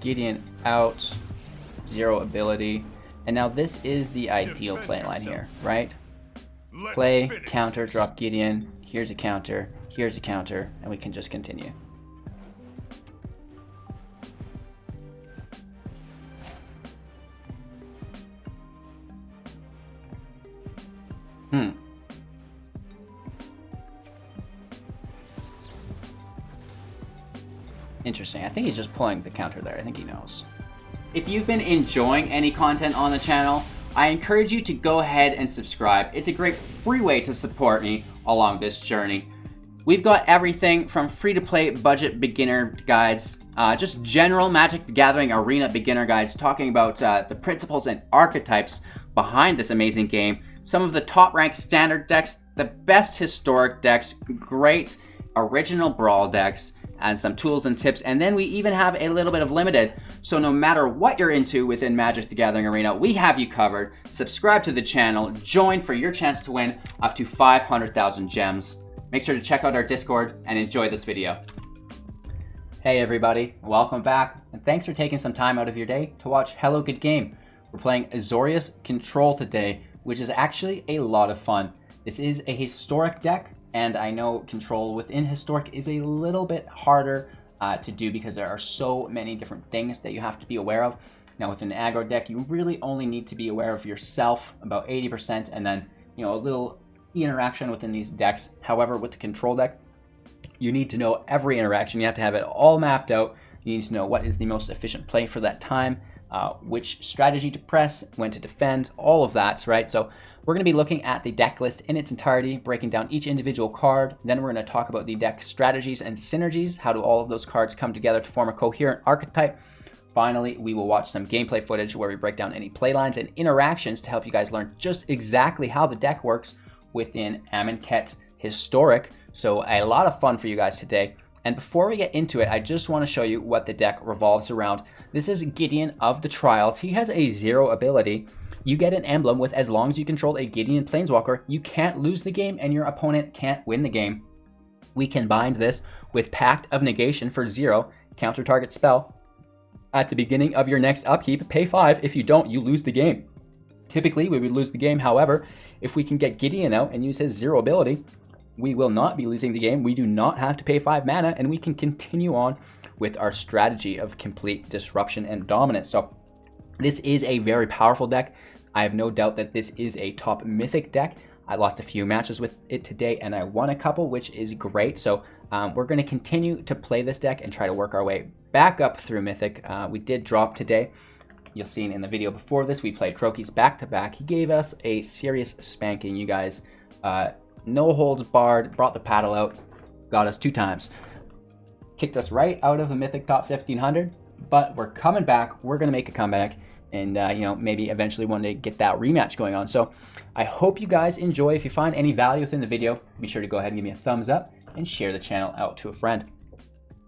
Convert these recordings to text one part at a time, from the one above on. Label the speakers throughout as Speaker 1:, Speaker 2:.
Speaker 1: Gideon out, 0 ability. And now this is the ideal play line here, right? Play, counter, drop Gideon, here's a counter, and we can just continue. Interesting. I think he's just pulling the counter there. I think he knows. If you've been enjoying any content on the channel, I encourage you to go ahead and subscribe. It's a great free way to support me along this journey. We've got everything from free-to-play budget beginner guides, just general Magic the Gathering arena beginner guides talking about the principles and archetypes behind this amazing game, some of the top-ranked standard decks, the best historic decks, great original brawl decks, and some tools and tips, and then we even have a little bit of limited, so no matter what you're into within Magic the Gathering Arena, we have you covered. Subscribe to the channel, join for your chance to win up to 500,000 gems. Make sure to check out our Discord and enjoy this video. Hey everybody, welcome back, and thanks for taking some time out of your day to watch Hello Good Game. We're playing Azorius Control today, which is actually a lot of fun. This is a historic deck, and I know Control within Historic is a little bit harder to do because there are so many different things that you have to be aware of. Now with an aggro deck, you really only need to be aware of yourself about 80%, and then a little interaction within these decks. However, with the Control deck, you need to know every interaction. You have to have it all mapped out. You need to know what is the most efficient play for that time, which strategy to press, when to defend, all of that, right? So we're going to be looking at the deck list in its entirety, breaking down each individual card. Then we're going to talk about the deck strategies and synergies. How do all of those cards come together to form a coherent archetype? Finally, we will watch some gameplay footage where we break down any playlines and interactions to help you guys learn just exactly how the deck works within Amonkhet Historic. So a lot of fun for you guys today. And before we get into it, I just want to show you what the deck revolves around. This is Gideon of the Trials. He has a 0 ability. You get an emblem with as long as you control a Gideon Planeswalker, you can't lose the game and your opponent can't win the game. We combined this with Pact of Negation for 0, counter target spell. At the beginning of your next upkeep, pay 5. If you don't, you lose the game. Typically, we would lose the game. However, if we can get Gideon out and use his 0 ability, we will not be losing the game. We do not have to pay 5 mana, and we can continue on with our strategy of complete disruption and dominance. So this is a very powerful deck. I have no doubt that this is a top Mythic deck. I lost a few matches with it today, and I won a couple, which is great. So we're going to continue to play this deck and try to work our way back up through Mythic. We did drop today. You'll see in the video before this, we played Croakies back-to-back. He gave us a serious spanking, you guys. No holds barred, brought the paddle out, got us 2 times. Kicked us right out of the Mythic top 1500, but we're coming back. We're going to make a comeback and, maybe eventually one day get that rematch going on. So I hope you guys enjoy. If you find any value within the video, be sure to go ahead and give me a thumbs up and share the channel out to a friend.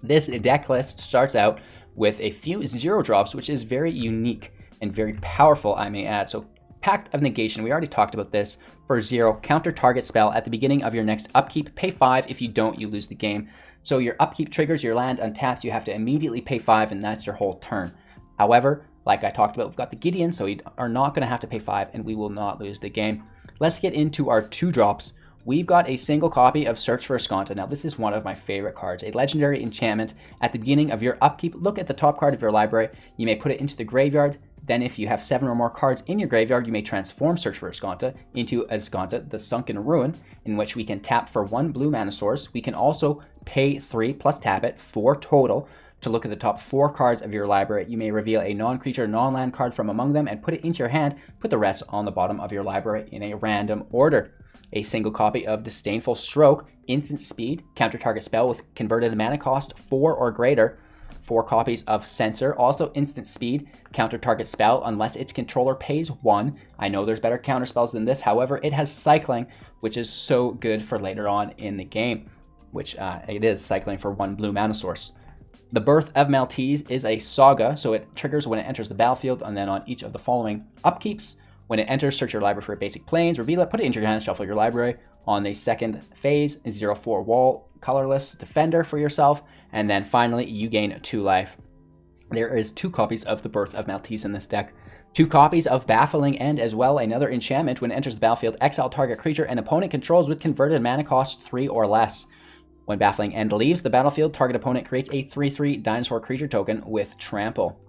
Speaker 1: This deck list starts out with a few 0 drops, which is very unique and very powerful, I may add. So Pact of Negation, we already talked about this. For 0, counter target spell at the beginning of your next upkeep, pay 5. If you don't, you lose the game. So your upkeep triggers your land untapped, you have to immediately pay 5, and that's your whole turn. However, like I talked about, we've got the Gideon, so we are not going to have to pay 5, and we will not lose the game. Let's get into our 2 drops. We've got a single copy of Search for Azcanta. Now, this is one of my favorite cards, a legendary enchantment. At the beginning of your upkeep, look at the top card of your library. You may put it into the graveyard. Then if you have 7 or more cards in your graveyard, you may transform Search for Azcanta into Azcanta, the Sunken Ruin, in which we can tap for 1 blue mana source. We can also pay 3 plus tap it, 4 total, to look at the top 4 cards of your library. You may reveal a non-creature, non-land card from among them and put it into your hand. Put the rest on the bottom of your library in a random order. A single copy of Disdainful Stroke, instant speed, counter target spell with converted mana cost 4 or greater. 4 copies of Censor, also instant speed, counter target spell unless its controller pays 1. I know there's better counter spells than this, however, it has cycling, which is so good for later on in the game, which it is cycling for 1 blue mana source. The Birth of Meletis is a saga, so it triggers when it enters the battlefield, and then on each of the following upkeeps. When it enters, search your library for basic planes, reveal it, put it into your hand, shuffle your library. On the second phase, 0/4 wall, colorless defender for yourself, and then finally you gain 2 life. There is 2 copies of the Birth of Meletis in this deck. 2 copies of Baffling End as well, another enchantment. When it enters the battlefield, exile target creature an opponent controls with converted mana cost 3 or less. When Baffling End leaves the battlefield, target opponent creates a 3/3 dinosaur creature token with trample.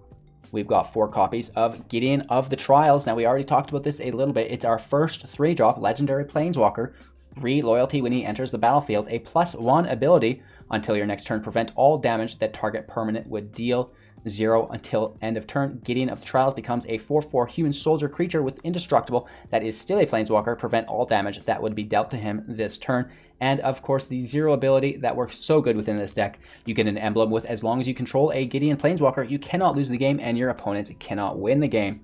Speaker 1: We've got 4 copies of Gideon of the Trials. Now, we already talked about this a little bit. It's our first 3-drop legendary planeswalker. 3 loyalty when he enters the battlefield. A +1 ability until your next turn. Prevent all damage that target permanent would deal. 0 until end of turn. Gideon of the Trials becomes a 4/4 human soldier creature with indestructible that is still a planeswalker. Prevent all damage that would be dealt to him this turn. And of course, the 0 ability that works so good within this deck. You get an emblem with as long as you control a Gideon planeswalker, you cannot lose the game and your opponent cannot win the game.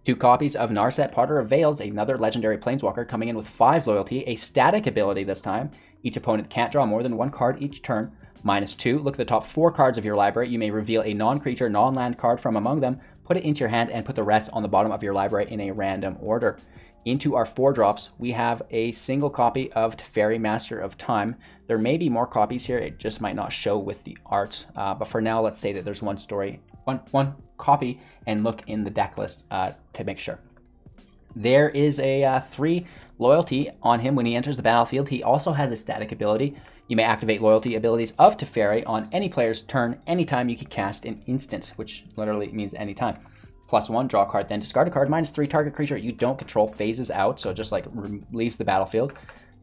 Speaker 1: 2 copies of Narset, Potter of Veils, another legendary planeswalker coming in with 5 loyalty, a static ability this time. Each opponent can't draw more than 1 card each turn. -2, look at the top 4 cards of your library. You may reveal a non-creature, non-land card from among them, put it into your hand, and put the rest on the bottom of your library in a random order. Into our 4 drops, we have a single copy of Teferi, Master of Time. There may be more copies here, it just might not show with the art. But for now, let's say that there's one copy, and look in the deck list to make sure. There is a 3 loyalty on him when he enters the battlefield. He also has a static ability. You may activate loyalty abilities of Teferi on any player's turn anytime you can cast an instant, which literally means anytime. +1, draw a card, then discard a card. -3, target creature you don't control phases out, so it just like leaves the battlefield.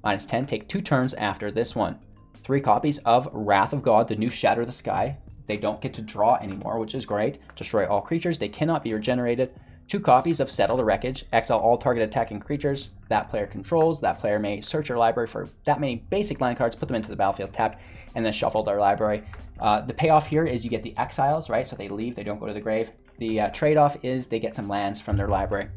Speaker 1: -10, take 2 turns after this one. 3 copies of Wrath of God, the new Shatter the Sky. They don't get to draw anymore, which is great. Destroy all creatures, they cannot be regenerated. 2 copies of Settle the Wreckage. Exile all target attacking creatures that player controls. That player may search your library for that many basic land cards, put them into the battlefield tapped, and then shuffle their library. The payoff here is you get the exiles, right? So they leave, they don't go to the grave. The trade-off is they get some lands from their library.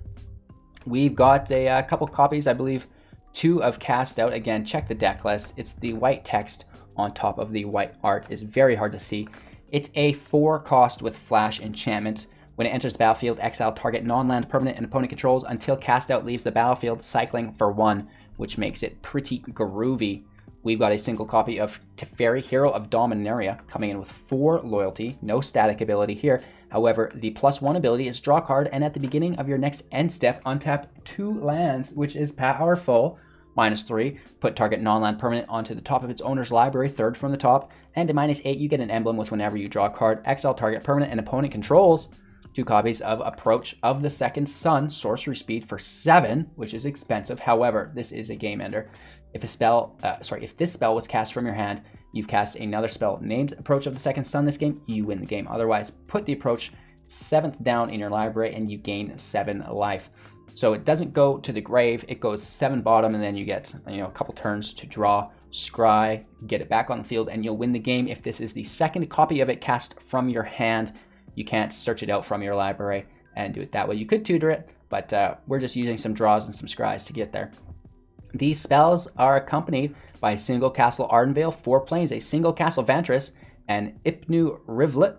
Speaker 1: We've got a couple copies, I believe 2 of Cast Out. Again, check the deck list. It's the white text on top of the white art. It's very hard to see. It's a 4 cost with Flash enchantment. When it enters the battlefield, exile target non-land permanent and opponent controls until Cast Out leaves the battlefield, cycling for 1, which makes it pretty groovy. We've got a single copy of Teferi, Hero of Dominaria, coming in with 4 loyalty. No static ability here. However, the +1 ability is draw a card, and at the beginning of your next end step, untap 2 lands, which is powerful. -3, put target non-land permanent onto the top of its owner's library, 3rd from the top. And at -8, you get an emblem with whenever you draw a card, exile target permanent and opponent controls. 2 copies of Approach of the Second Sun, sorcery speed for 7, which is expensive. However, this is a game ender. If this spell was cast from your hand, you've cast another spell named Approach of the Second Sun this game, you win the game. Otherwise, put the Approach 7th down in your library and you gain 7 life. So it doesn't go to the grave, it goes 7 bottom, and then you get a couple turns to draw, scry, get it back on the field, and you'll win the game. If this is the second copy of it cast from your hand, you can't search it out from your library and do it that way. You could tutor it, but we're just using some draws and some scries to get there. These spells are accompanied by a single Castle Ardenvale, 4 planes, a single Castle Vantress, and Ipnu Rivulet,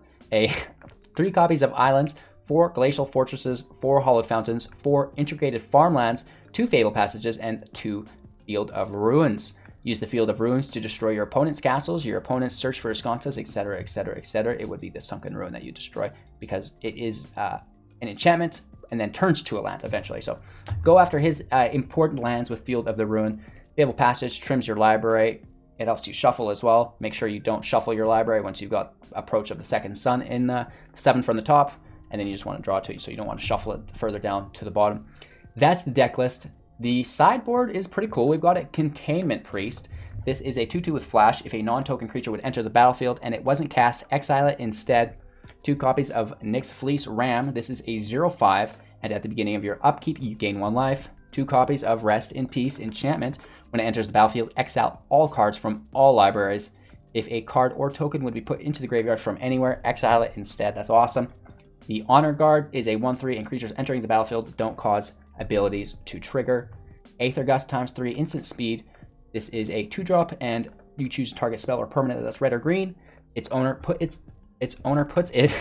Speaker 1: 3 copies of Islands, 4 Glacial Fortresses, 4 Hollowed Fountains, 4 Integrated Farmlands, 2 Fable Passages, and 2 Field of Ruins. Use the Field of Ruins to destroy your opponent's castles, your opponent's search for Azcantas, etc., etc., etc. It would be the Sunken Ruin that you destroy because it is an enchantment and then turns to a land eventually. So go after his important lands with Field of the Ruin. Fable Passage trims your library. It helps you shuffle as well. Make sure you don't shuffle your library once you've got Approach of the Second Sun in 7 from the top, and then you just want to draw 2, so you don't want to shuffle it further down to the bottom. That's the deck list. The sideboard is pretty cool. We've got a Containment Priest. This is a 2/2 with Flash. If a non-token creature would enter the battlefield and it wasn't cast, exile it instead. 2 copies of Nyx Fleece Ram. This is a 0/5, and at the beginning of your upkeep, you gain 1 life. 2 copies of Rest in Peace Enchantment. When it enters the battlefield, exile all cards from all libraries. If a card or token would be put into the graveyard from anywhere, exile it instead. That's awesome. The Honor Guard is a 1/3, and creatures entering the battlefield don't cause abilities to trigger. Aether Gust ×3 instant speed. This is a 2-drop, and you choose target spell or permanent that's red or green. Its owner puts it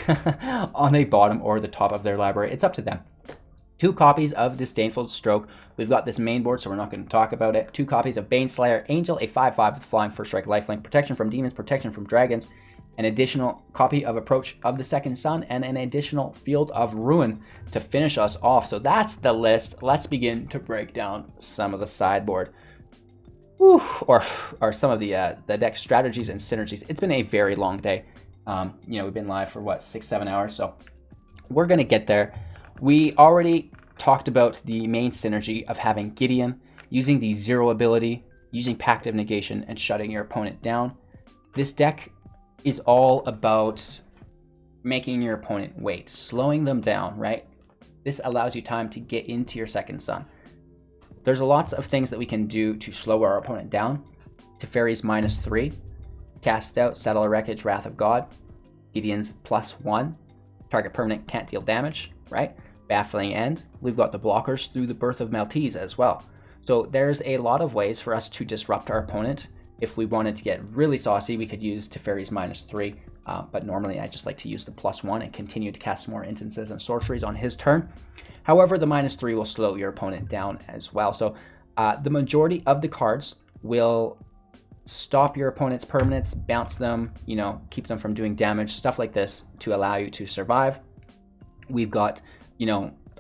Speaker 1: on the bottom or the top of their library. It's up to them. 2 copies of Disdainful Stroke. We've got this main board, so we're not going to talk about it. 2 copies of Baneslayer Angel, a 5/5 with flying, 1st strike, lifelink, protection from demons, protection from dragons. an additional copy of Approach of the Second Sun, and an additional Field of Ruin to finish us off. So that's the list. Let's begin to break down some of the sideboard. Whew, or some of the deck strategies and synergies. It's been a very long day. We've been live for what, 6-7 hours, so we're gonna get there. We already talked about the main synergy of having Gideon, using the 0 ability, using Pact of Negation, and shutting your opponent down. This deck is all about making your opponent wait, slowing them down, right? This allows you time to get into your second sun. There's lots of things that we can do to slow our opponent down. Teferi's -3, cast out, Settle the Wreckage, Wrath of God. Gideon's +1, target permanent can't deal damage, right? Baffling End. We've got the blockers through the Birth of Meletis as well. So there's a lot of ways for us to disrupt our opponent. If we wanted to get really saucy, we could use Teferi's -3, but normally I just like to use the +1 and continue to cast more instances and sorceries on his turn. However, the -3 will slow your opponent down as well. So the majority of the cards will stop your opponent's permanents, bounce them, keep them from doing damage, stuff like this to allow you to survive. We've got,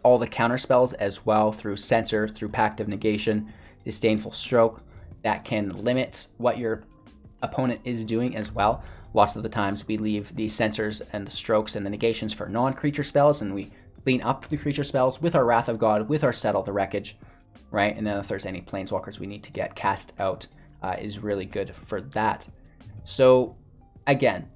Speaker 1: all the counter spells as well through Censor, through Pact of Negation, Disdainful Stroke, that can limit what your opponent is doing as well. Lots of the times we leave the Censors and the Strokes and the Negations for non-creature spells, and we clean up the creature spells with our Wrath of God, with our Settle the Wreckage, right? And then if there's any Planeswalkers we need to get cast out, is really good for that. So again,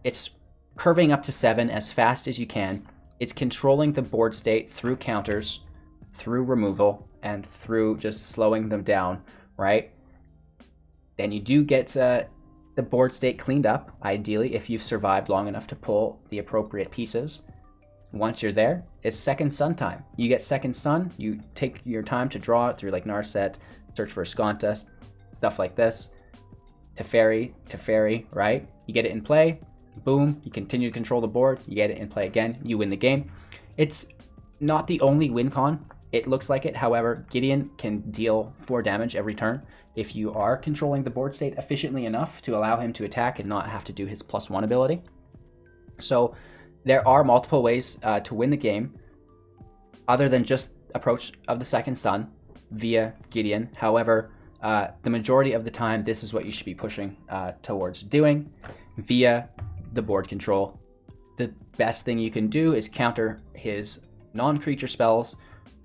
Speaker 1: it's curving up to 7 as fast as you can. It's controlling the board state through counters, through removal, and through just slowing them down, right? Then you do get the board state cleaned up, ideally, if you've survived long enough to pull the appropriate pieces. Once you're there, it's second sun time. You get second sun, you take your time to draw it through like Narset, search for Azcanta, stuff like this. Teferi, right? You get it in play, boom, you continue to control the board, you get it in play again, you win the game. It's not the only win con. It looks like it. However, Gideon can deal 4 damage every turn if you are controlling the board state efficiently enough to allow him to attack and not have to do his +1 ability. So there are multiple ways to win the game other than just Approach of the Second Sun via Gideon. However, the majority of the time, this is what you should be pushing towards doing via the board control. The best thing you can do is counter his non-creature spells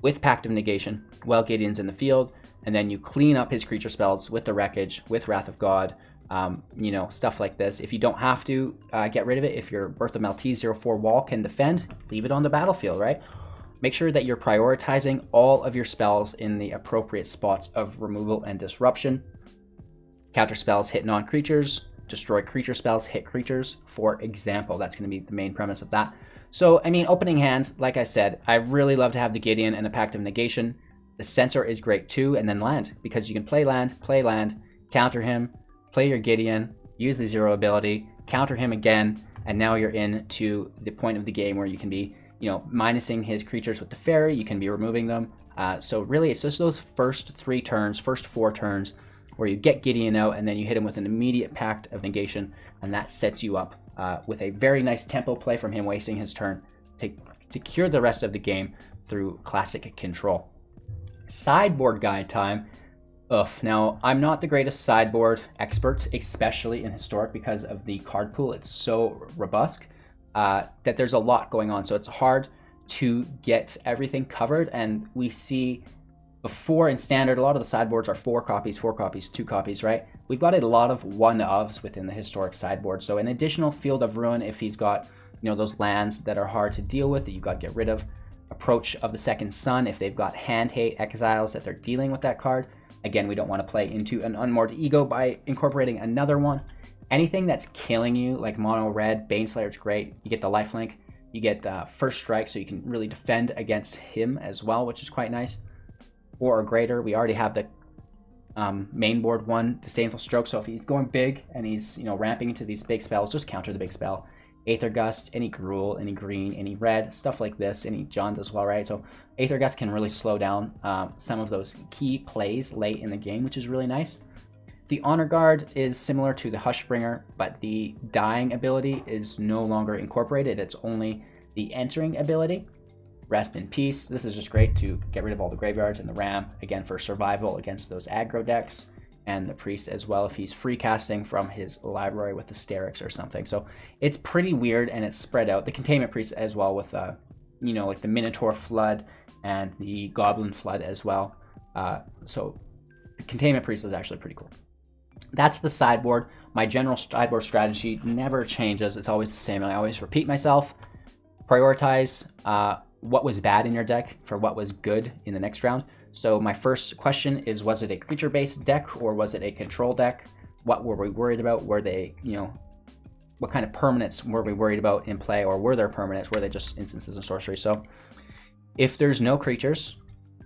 Speaker 1: with Pact of Negation while Gideon's in the field, and then you clean up his creature spells with the Wreckage, with Wrath of God, stuff like this. If you don't have to get rid of it, if your Birth of Meletis 0/4 wall can defend, leave it on the battlefield, right? Make sure that you're prioritizing all of your spells in the appropriate spots of removal and disruption. Counter spells hit non-creatures, destroy creature spells, hit creatures, for example. That's going to be the main premise of that. So, opening hand, like I said, I really love to have the Gideon and the Pact of Negation. The Censor is great too, and then land, because you can play land, counter him, play your Gideon, use the 0 ability, counter him again, and now you're in to the point of the game where you can be, minusing his creatures with the Teferi, you can be removing them. So really, it's just those first 4 turns, where you get Gideon out, and then you hit him with an immediate Pact of Negation, and that sets you up with a very nice tempo play from him wasting his turn to secure the rest of the game through classic control. Sideboard guide time. Now, I'm not the greatest sideboard expert, especially in Historic, because of the card pool. It's so robust that there's a lot going on, so it's hard to get everything covered. And we see before in Standard, a lot of the sideboards are 4 copies, 2 copies, right? We've got a lot of 1-ofs within the Historic sideboard. So an additional Field of Ruin if he's got, those lands that are hard to deal with that you've got to get rid of. Approach of the Second Sun if they've got hand hate exiles that they're dealing with that card. Again, we don't want to play into an Unmoored Ego by incorporating another one. Anything that's killing you, like mono red, Baneslayer, it's great. You get the lifelink, you get first strike, so you can really defend against him as well, which is quite nice. 4 or greater, we already have the main board 1, Disdainful Stroke, so if he's going big and he's ramping into these big spells, just counter the big spell. Aether Gust, any Gruul, any green, any red, stuff like this, any Jund as well, right? So Aether Gust can really slow down some of those key plays late in the game, which is really nice. The Honor Guard is similar to the Hushbringer, but the dying ability is no longer incorporated. It's only the entering ability. Rest in Peace. This is just great to get rid of all the graveyards and the Ram, again for survival against those aggro decks, and the Priest as well if he's free casting from his library with the Sterix or something. So it's pretty weird and it's spread out. The Containment Priest as well with, you know, like the Minotaur Flood and the Goblin Flood as well. So the Containment Priest is actually pretty cool. That's the sideboard. My general sideboard strategy never changes. It's always the same. I always repeat myself. Prioritize what was bad in your deck for what was good in the next round. So my first question is, was it a creature-based deck or was it a control deck? What were we worried about? Were they, you know, what kind of permanents were we worried about in play, or were there permanents? Were they just instances of sorcery? So if there's no creatures,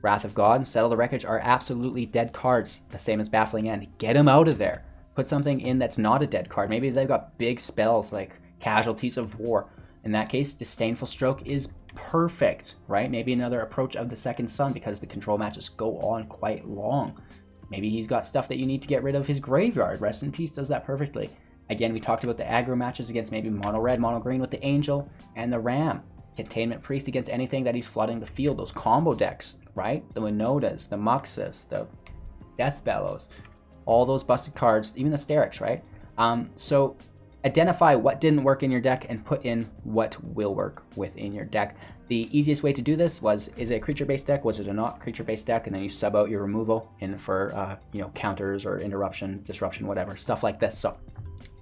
Speaker 1: Wrath of God and Settle the Wreckage are absolutely dead cards, the same as Baffling End. Get them out of there. Put something in that's not a dead card. Maybe they've got big spells like Casualties of War. In that case, Disdainful Stroke is perfect, right? Maybe another Approach of the Second Sun because the control matches go on quite long. Maybe he's got stuff that you need to get rid of his graveyard. Rest in Peace does that perfectly. Again, we talked about the aggro matches against maybe mono red, mono green with the Angel and the Ram. Containment Priest against anything that he's flooding the field. Those combo decks, right? The Winodas, the Muxus, the Death Bellows, all those busted cards, even the Sterix, right? So identify what didn't work in your deck and put in what will work within your deck. The easiest way to do this was, is it a creature-based deck? Was it a not creature-based deck? And then you sub out your removal in for, you know, counters or interruption, disruption, whatever, stuff like this. So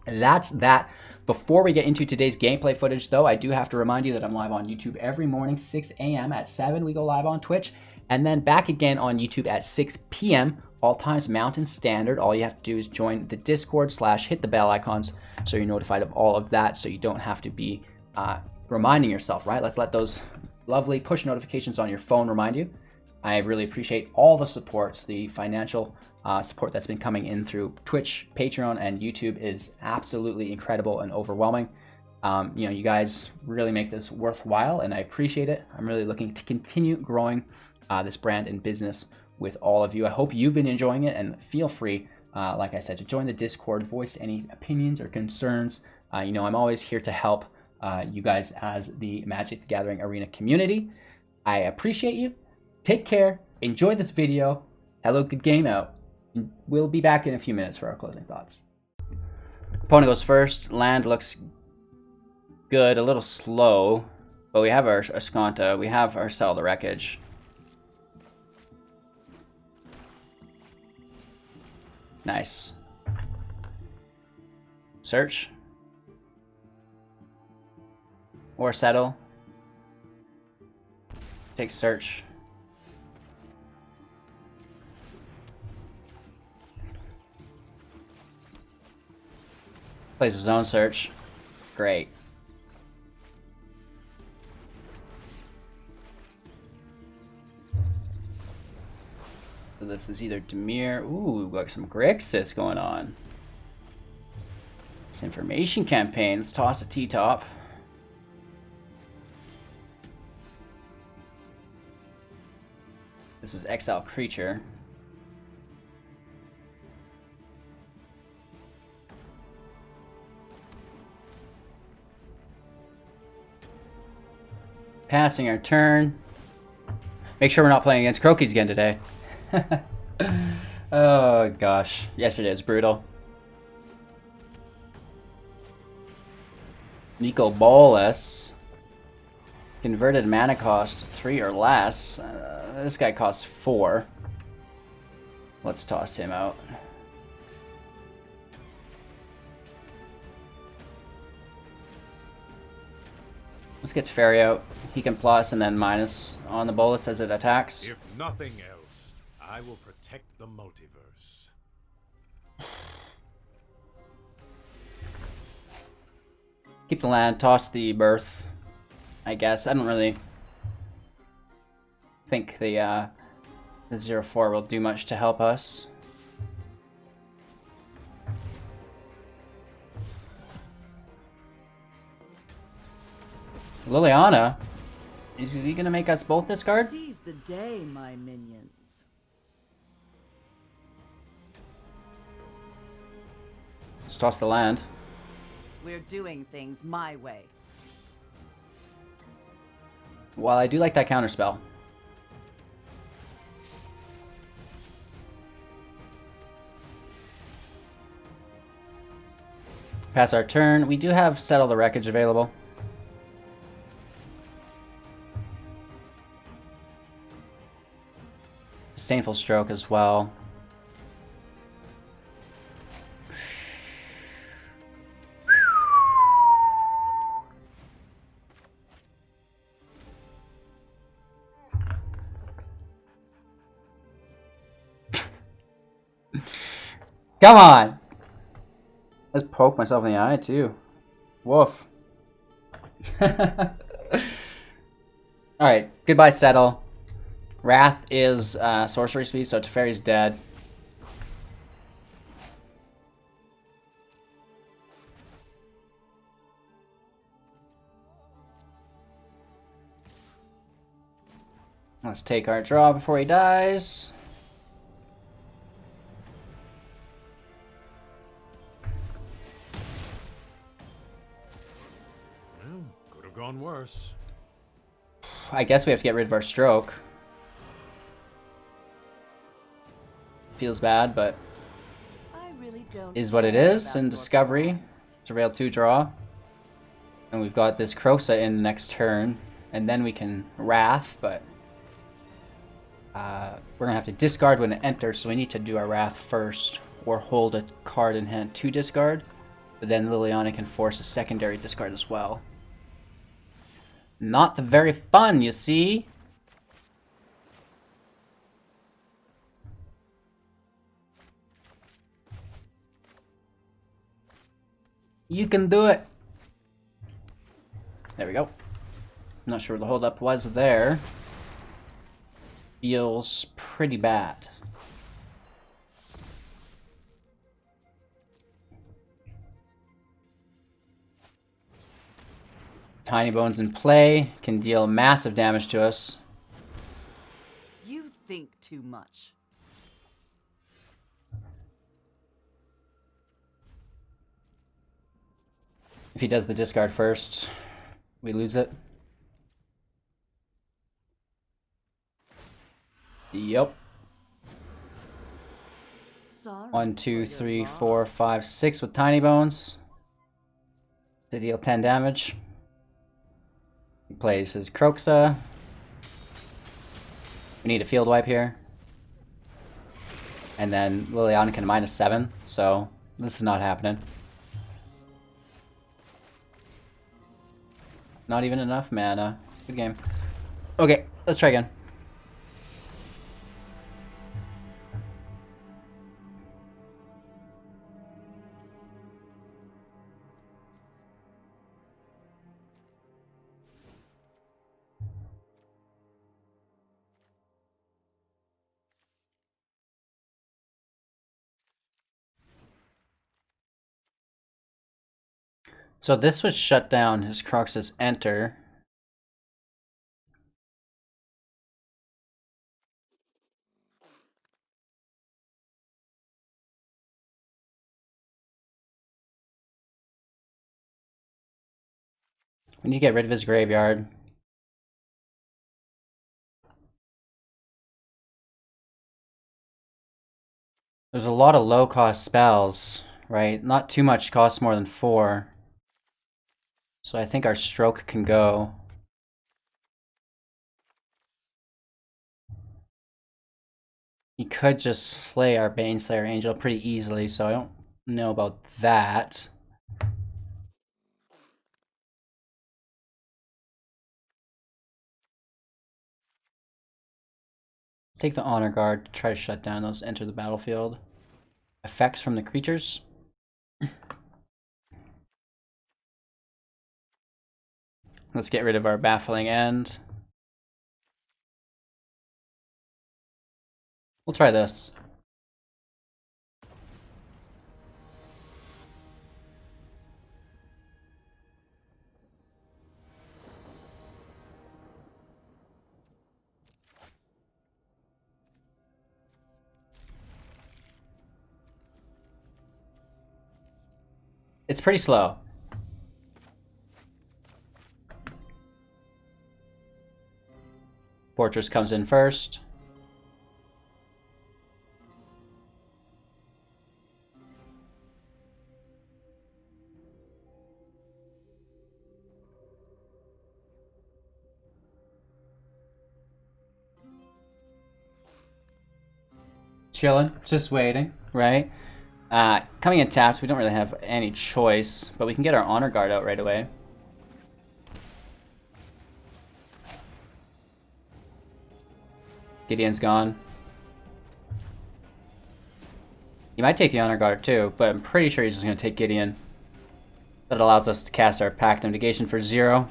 Speaker 1: that's that. Before we get into today's gameplay footage, though, I do have to remind you that I'm live on YouTube every morning, 6 a.m. At 7, we go live on Twitch, and then back again on YouTube at 6 p.m., all times Mountain Standard. All you have to do is join the Discord / hit the bell icons so you're notified of all of that, so you don't have to be reminding yourself, right? Let's let those lovely push notifications on your phone remind you. I really appreciate all the support. The financial support that's been coming in through Twitch, Patreon, and YouTube is absolutely incredible and overwhelming. You know, you guys really make this worthwhile, and I appreciate it. I'm really looking to continue growing this brand and business with all of you. I hope you've been enjoying it, and feel free, like I said, to join the Discord, voice any opinions or concerns. You know, I'm always here to help you guys as the Magic the Gathering Arena community. I appreciate you. Take care. Enjoy this video. Have a good game out. We'll be back in a few minutes for our closing thoughts. Opponent goes first. Land looks good. A little slow. But we have our Azcanta. We have our Settle the Wreckage. Nice. Search. Or settle. Take search. Plays his own search. Great. So this is either Dimir. Ooh, got some Grixis going on. This information campaign. Let's toss a T-top. This is Exile Creature. Passing our turn. Make sure we're not playing against Croakies again today. Oh gosh, yesterday was brutal. Nico Bolas. Converted mana cost 3 or less. This guy costs 4. Let's toss him out. Let's get Teferi out. He can plus and then minus on the Bolas as it attacks.
Speaker 2: If nothing else, I will protect the multiverse.
Speaker 1: Keep the land, toss the Birth, I guess. I don't really think the 0/4 will do much to help us. Liliana? Is he gonna make us both discard?
Speaker 3: Seize the day, my minions.
Speaker 1: Let's toss the land.
Speaker 3: We're doing things my way.
Speaker 1: Well, I do like that counterspell. Pass our turn. We do have Settle the Wreckage available. Disdainful Stroke as well. Come on! Let's poke myself in the eye too. Woof. Alright, goodbye Settle. Wrath is sorcery speed, so Teferi's dead. Let's take our draw before he dies.
Speaker 2: Well, could have gone worse.
Speaker 1: I guess we have to get rid of our stroke. Feels bad, but
Speaker 3: I really don't
Speaker 1: is what it
Speaker 3: care
Speaker 1: is.
Speaker 3: about
Speaker 1: In
Speaker 3: your
Speaker 1: Discovery,
Speaker 3: plans.
Speaker 1: Surveil 2 draw. And we've got this Kroxa in the next turn. And then we can Wrath, but we're going to have to discard when it enters, so we need to do our Wrath first. Or hold a card in hand to discard. But then Liliana can force a secondary discard as well. Not the very fun, you see? You can do it. There we go. Not sure where the holdup was there. Feels pretty bad. Tiny Bones in play can deal massive damage to us.
Speaker 3: You think too much.
Speaker 1: If he does the discard first, we lose it. Yep.
Speaker 3: Sorry
Speaker 1: 1, 2,
Speaker 3: for your
Speaker 1: 3, 4,
Speaker 3: loss.
Speaker 1: 5, 6 with Tiny Bones to deal 10 damage. He plays his Kroxa. We need a field wipe here. And then Liliana can -7, so this is not happening. Not even enough mana. Good game. Okay, let's try again. So this would shut down his Crox's Enter. We need to get rid of his graveyard. There's a lot of low-cost spells, right? Not too much costs more than 4. So I think our stroke can go. He could just slay our Baneslayer Angel pretty easily, so I don't know about that. Let's take the Honor Guard to try to shut down those enter the battlefield effects from the creatures. Let's get rid of our Baffling End. We'll try this. It's pretty slow. Fortress comes in first. Chilling, just waiting, right? Coming in tapped, we don't really have any choice, but we can get our Honor Guard out right away. Gideon's gone. He might take the Honor Guard too, but I'm pretty sure he's just going to take Gideon. That allows us to cast our Pact of Negation for 0.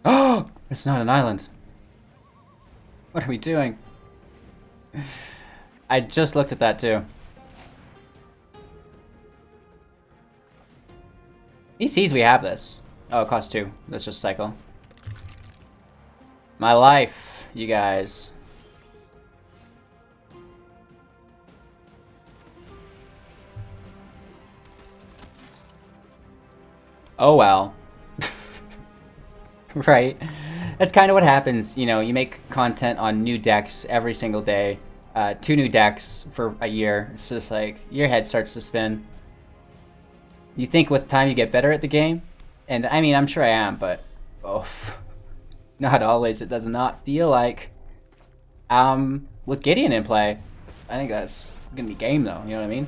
Speaker 1: Oh! It's not an island. What are we doing? I just looked at that too. He sees we have this. Oh, it costs 2. Let's just cycle. My life, you guys. Oh well. Right. That's kind of what happens. You know, you make content on new decks every single day. 2 new decks for a year. It's just like, your head starts to spin. You think with time you get better at the game, and I mean, I'm sure I am, but oh, not always. It does not feel like. With Gideon in play, I think that's gonna be game though. You know what I mean?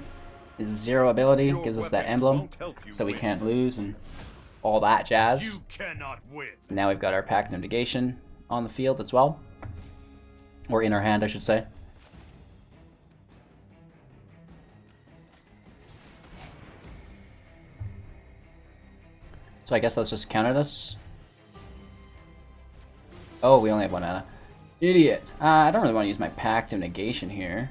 Speaker 1: His 0 ability gives us that emblem, so we can't lose and all that jazz.
Speaker 2: You cannot win.
Speaker 1: Now we've got our Pact of Negation on the field as well, or in our hand, I should say. So I guess let's just counter this. Oh, we only have 1 mana. Idiot. I don't really want to use my Pact of Negation here.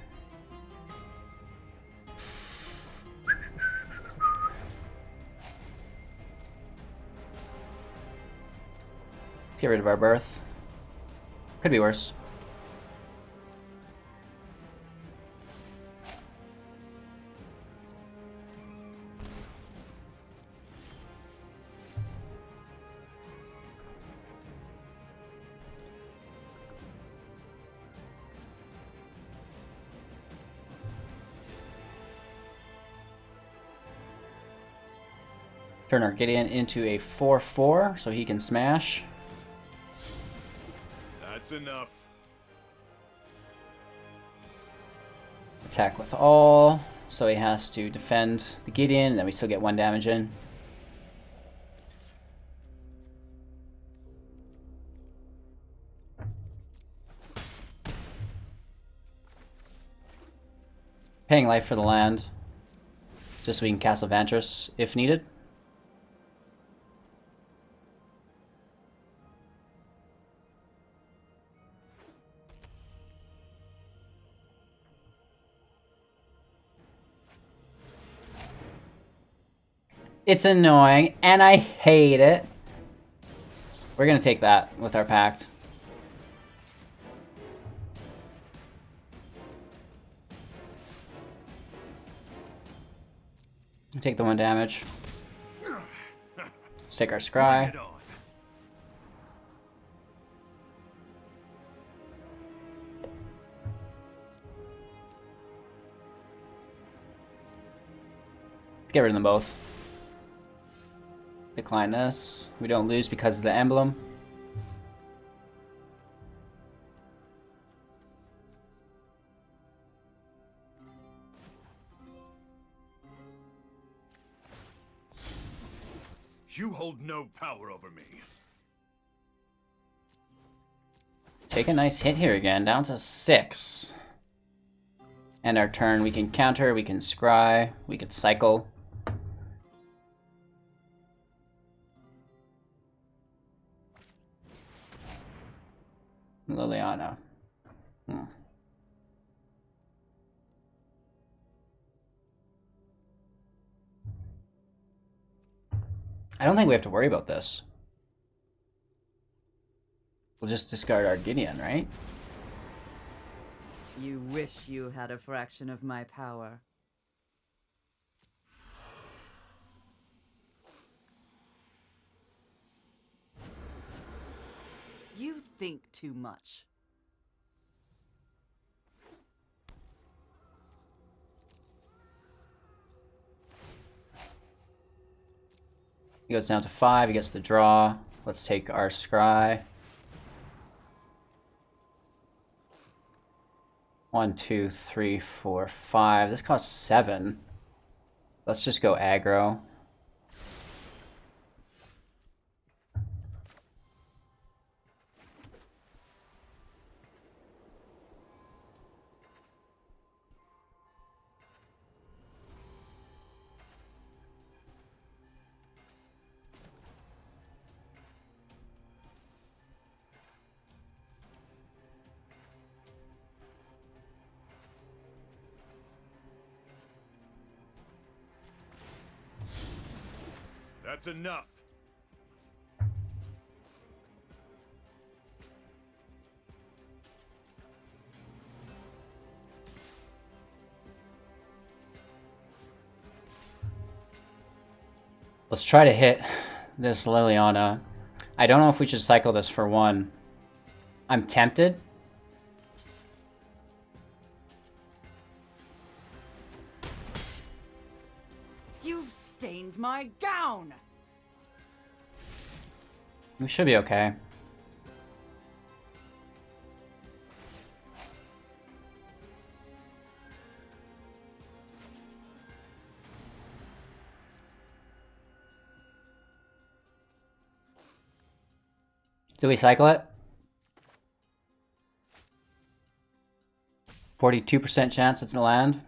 Speaker 1: Let's get rid of our Birth. Could be worse. Turn our Gideon into a 4/4 so he can smash.
Speaker 2: That's enough.
Speaker 1: Attack with all, so he has to defend the Gideon, and then we still get 1 damage in. Paying life for the land, just so we can castle Vantress if needed. It's annoying, and I hate it. We're gonna take that with our Pact. Take the 1 damage. Let's take our Scry.
Speaker 2: Bring it on.
Speaker 1: Let's get rid of them both. Decline this. We don't lose because of the emblem.
Speaker 2: You hold no power over me.
Speaker 1: Take a nice hit here again, down to 6. And our turn, we can counter, we can scry, we could cycle. Liliana. I don't think we have to worry about this. We'll just discard our Gideon, right?
Speaker 3: You wish you had a fraction of my power. You think too much.
Speaker 1: He goes down to 5, he gets the draw. Let's take our scry. 1, 2, 3, 4, 5. This costs 7. Let's just go aggro.
Speaker 2: That's enough.
Speaker 1: Let's try to hit this Liliana. I don't know if we should cycle this for 1. I'm tempted.
Speaker 3: You've stained my gown!
Speaker 1: We should be okay. Do we cycle it? 42% chance it's in land.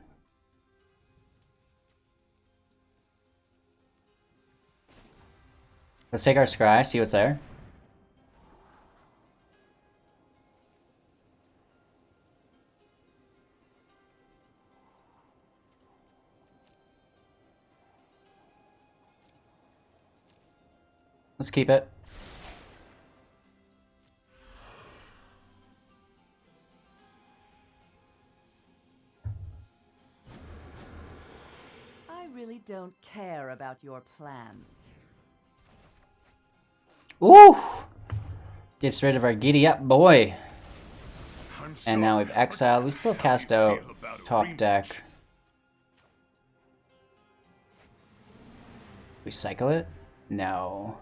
Speaker 1: Let's take our scry, see what's there. Let's keep it.
Speaker 3: I really don't care about your plans.
Speaker 1: Ooh! Gets rid of our giddy up boy. And now we've exiled. We still cast out top deck. We cycle it? No.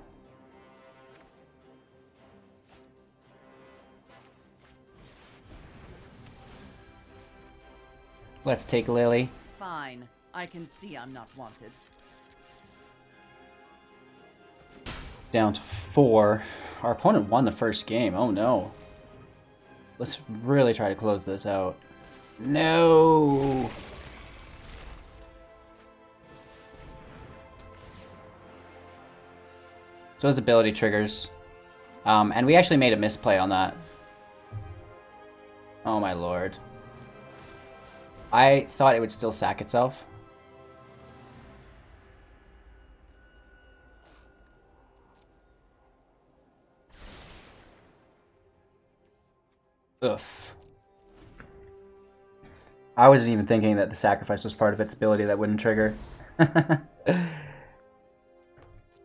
Speaker 1: Let's take Lily.
Speaker 3: Fine. I can see I'm not wanted.
Speaker 1: Down to 4. Our opponent won the first game. Oh no. Let's really try to close this out. No! So his ability triggers. And we actually made a misplay on that. Oh my lord. I thought it would still sack itself. Oof. I wasn't even thinking that the sacrifice was part of its ability that wouldn't trigger.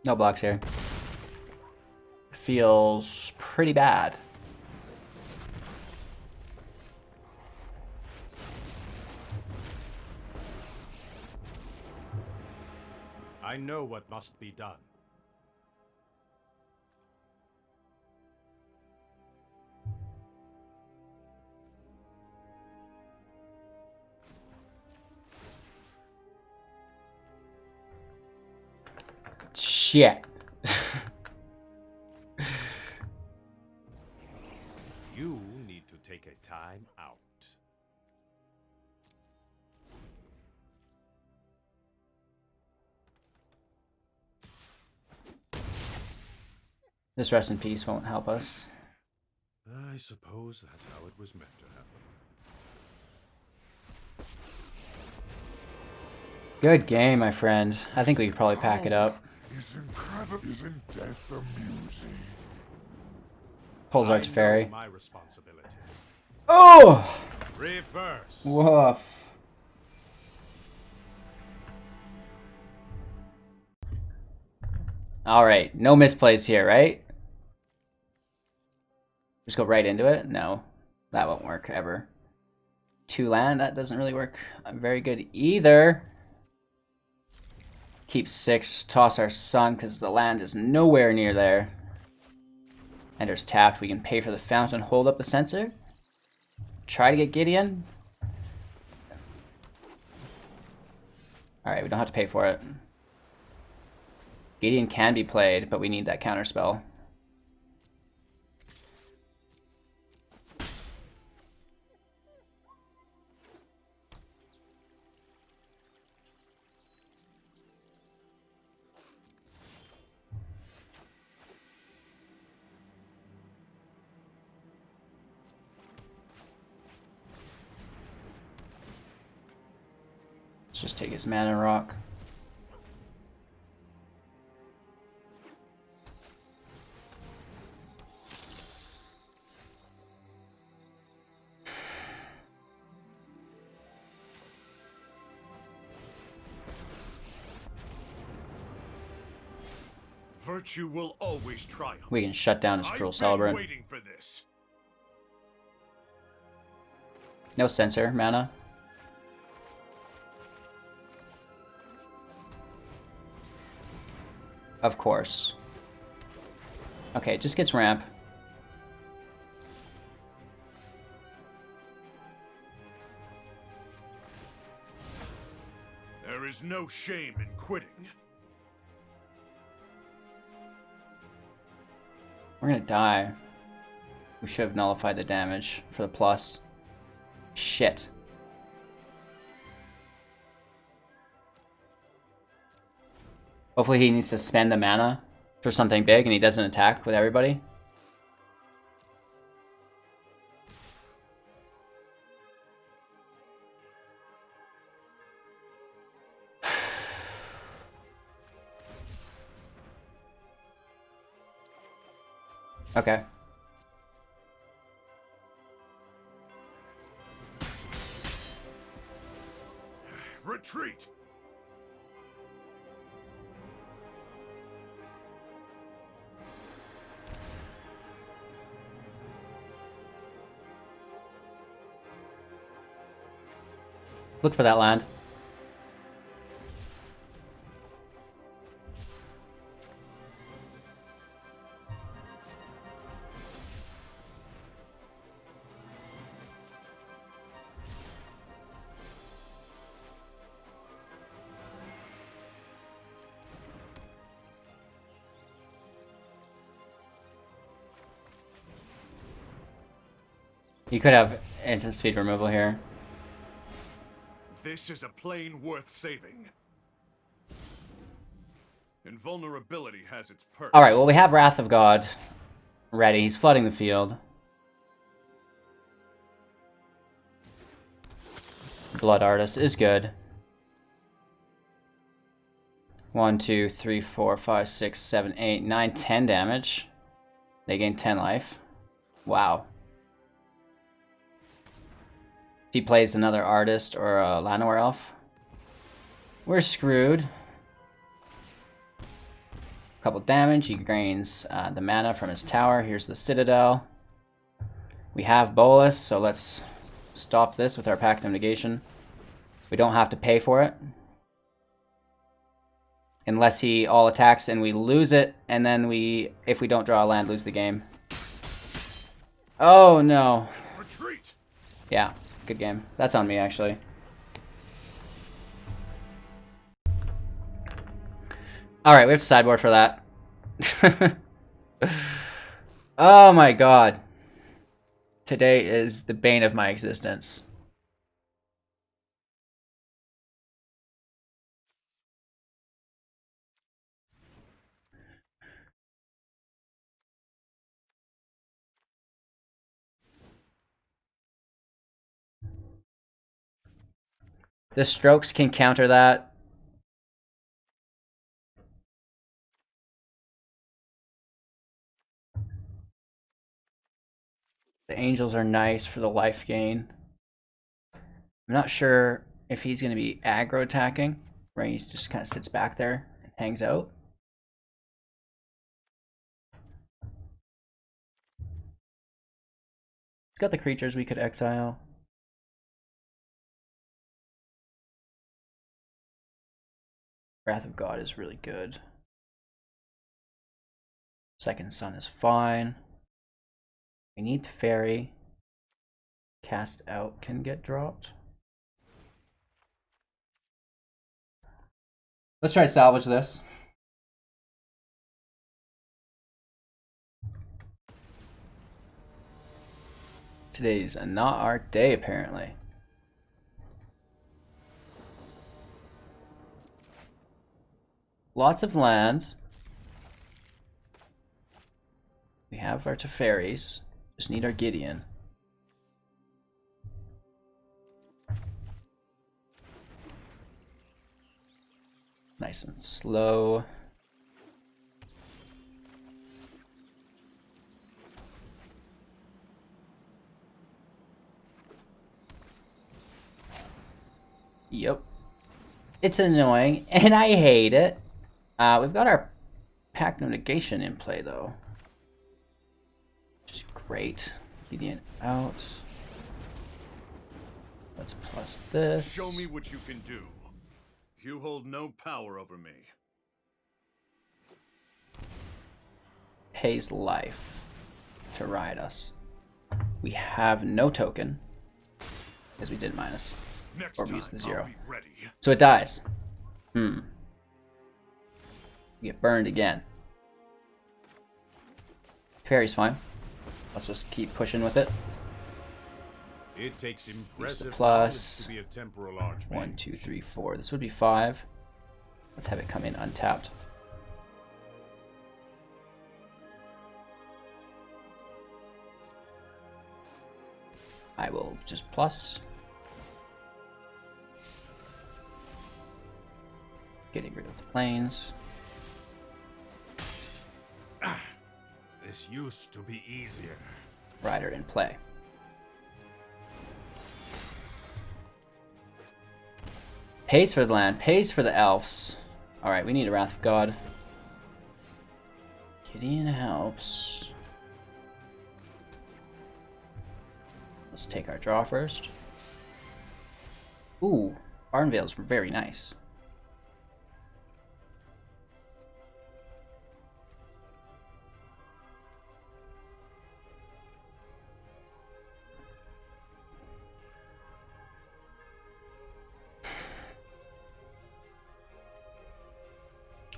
Speaker 1: No blocks here. Feels pretty bad.
Speaker 2: I know what must be done.
Speaker 1: Shit.
Speaker 2: You need to take a time out.
Speaker 1: This rest in peace won't help us.
Speaker 2: I suppose that's how it was meant to happen.
Speaker 1: Good game, my friend. I think we could probably pack it up.
Speaker 4: Isn't death amusing?
Speaker 1: Pulls our
Speaker 2: I know
Speaker 1: Teferi.
Speaker 2: my responsibility.
Speaker 1: Oh!
Speaker 2: Reverse.
Speaker 1: Woof. Alright, no misplays here, right? Just go right into it? No, that won't work ever. 2 land, that doesn't really work very good either. Keep 6, toss our sun because the land is nowhere near there. Ender's tapped, we can pay for the fountain, hold up the Censor. Try to get Gideon. Alright, we don't have to pay for it. Gideon can be played, but we need that counter spell. Let's just take his mana rock.
Speaker 2: Virtue will always triumph.
Speaker 1: We can shut down his Cruel
Speaker 2: I've been
Speaker 1: Celebrant.
Speaker 2: waiting for this.
Speaker 1: No Censor mana. Of course. Okay, it just gets ramp.
Speaker 2: There is no shame in quitting.
Speaker 1: We're gonna die. We should have nullified the damage for the plus. Shit. Hopefully he needs to spend the mana for something big and he doesn't attack with everybody. Okay.
Speaker 2: Retreat.
Speaker 1: Look for that land. You could have instant speed removal here.
Speaker 2: This is a plane worth saving. Invulnerability has its perks.
Speaker 1: Alright, well we have Wrath of God ready. He's flooding the field. Blood Artist is good. 1, 2, 3, 4, 5, 6, 7, 8, 9, 10 damage. They gain 10 life. Wow. If he plays another artist or a Llanowar elf, we're screwed. Couple damage. He gains the mana from his tower. Here's the Citadel. We have Bolus, so let's stop this with our Pact of Negation. We don't have to pay for it. Unless he all attacks and we lose it, and then we, if we don't draw a land, lose the game. Oh no.
Speaker 2: Retreat.
Speaker 1: Yeah, good game. That's on me, actually. Alright, we have to sideboard for that. Oh my god. Today is the bane of my existence. The strokes can counter that. The angels are nice for the life gain. I'm not sure if he's going to be aggro attacking, right? He just kind of sits back there and hangs out. He's got the creatures we could exile. Wrath of God is really good. Second Son is fine. We need Teferi. Cast Out can get dropped. Let's try to salvage this. Today's not our day, apparently. Lots of land. We have our Teferis. Just need our Gideon. Nice and slow. Yep. It's annoying, and I hate it. We've got our Pact of Negation in play, though. Which is great. Gideon out. Let's plus this.
Speaker 2: Show me what you can do. You hold no power over me.
Speaker 1: Pays life to ride us. We have no token, because we did minus.
Speaker 2: Next
Speaker 1: Or
Speaker 2: time,
Speaker 1: use the 0.
Speaker 2: I'll be ready.
Speaker 1: So it dies. We get burned again. Teferi's fine. Let's just keep pushing with it.
Speaker 2: It takes impressive
Speaker 1: plus.
Speaker 2: knowledge to be a temporal archmage.
Speaker 1: 1, 2, 3, 4. This would be 5. Let's have it come in untapped. I will just plus. Getting rid of the planes.
Speaker 2: This used to be easier.
Speaker 1: Rider in play. Pays for the land, pays for the elves. Alright, we need a Wrath of God. Gideon helps. Let's take our draw first. Ooh, Arnvale's very nice.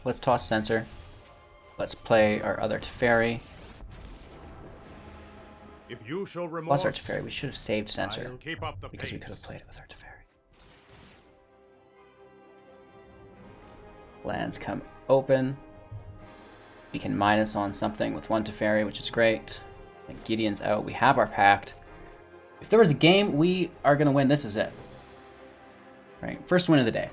Speaker 1: Let's toss Censor. Let's play our other Teferi.
Speaker 2: If you show remorse,
Speaker 1: Plus our Teferi. We should have saved Censor
Speaker 2: I'll keep up the
Speaker 1: because
Speaker 2: pace.
Speaker 1: we could have played it with our Teferi. Lands come open. We can minus on something with 1 Teferi, which is great. And Gideon's out. We have our Pact. If there was a game we are going to win, this is it. Right? First win of the day.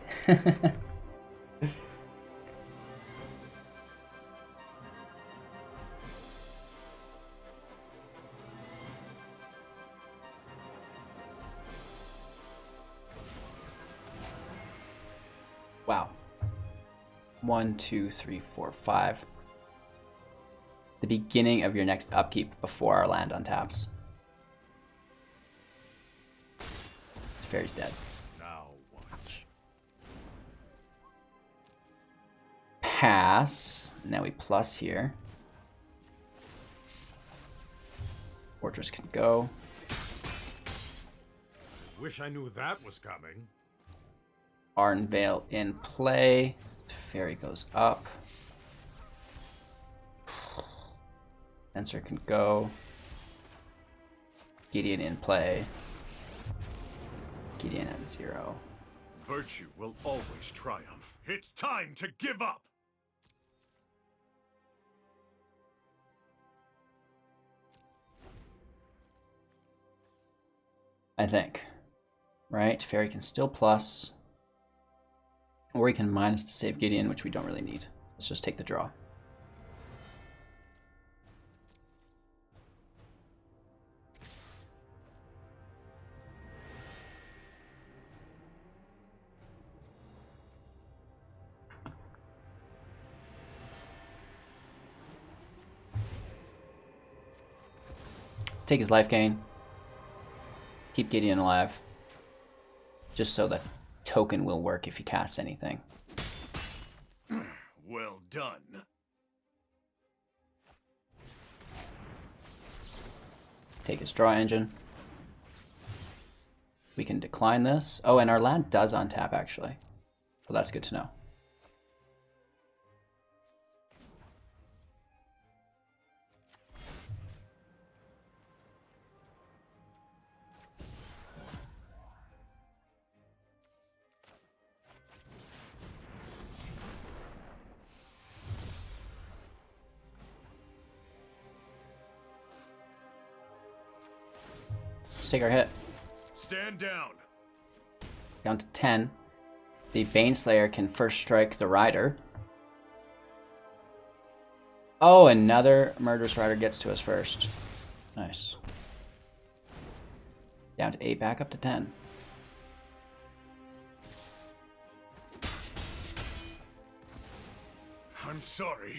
Speaker 1: Wow. 1, 2, 3, 4, 5. The beginning of your next upkeep before our land untaps. Teferi's dead.
Speaker 2: Now what?
Speaker 1: Pass. Now we plus here. Fortress can go.
Speaker 2: Wish I knew that was coming.
Speaker 1: Arnvale in play. Teferi goes up. Censor can go. Gideon in play. Gideon at 0.
Speaker 2: Virtue will always triumph. It's time to give up.
Speaker 1: I think. Right? Teferi can still plus. Or we can minus to save Gideon, which we don't really need. Let's just take the draw. take his life gain. Keep Gideon alive. Just so the token will work if he casts anything.
Speaker 2: Well done.
Speaker 1: Take his draw engine. We can decline this. Oh, and our land does untap, actually. Well, that's good to know. Let's take our hit.
Speaker 2: Stand down.
Speaker 1: Down to 10. The Baneslayer can first strike the Rider. Oh, another Murderous Rider gets to us first. Nice. Down to 8, back up to 10.
Speaker 2: I'm sorry.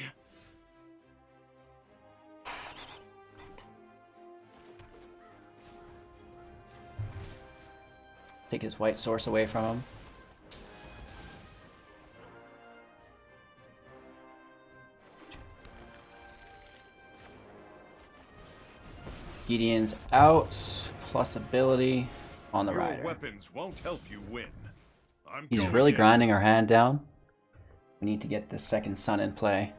Speaker 1: Take his white source away from him. Gideon's out, plus ability on the
Speaker 2: Your
Speaker 1: Rider.
Speaker 2: weapons won't help you win.
Speaker 1: He's
Speaker 2: going
Speaker 1: really
Speaker 2: in.
Speaker 1: grinding our hand down. We need to get the second sun in play.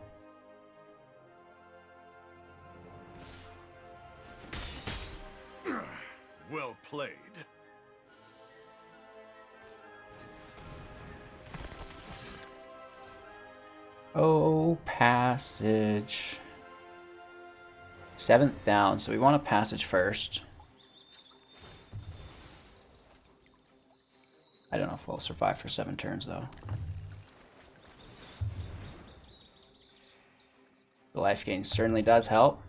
Speaker 2: Well played.
Speaker 1: Oh, passage. 7th down, so we want a passage first. I don't know if we'll survive for 7 turns, though. The life gain certainly does help.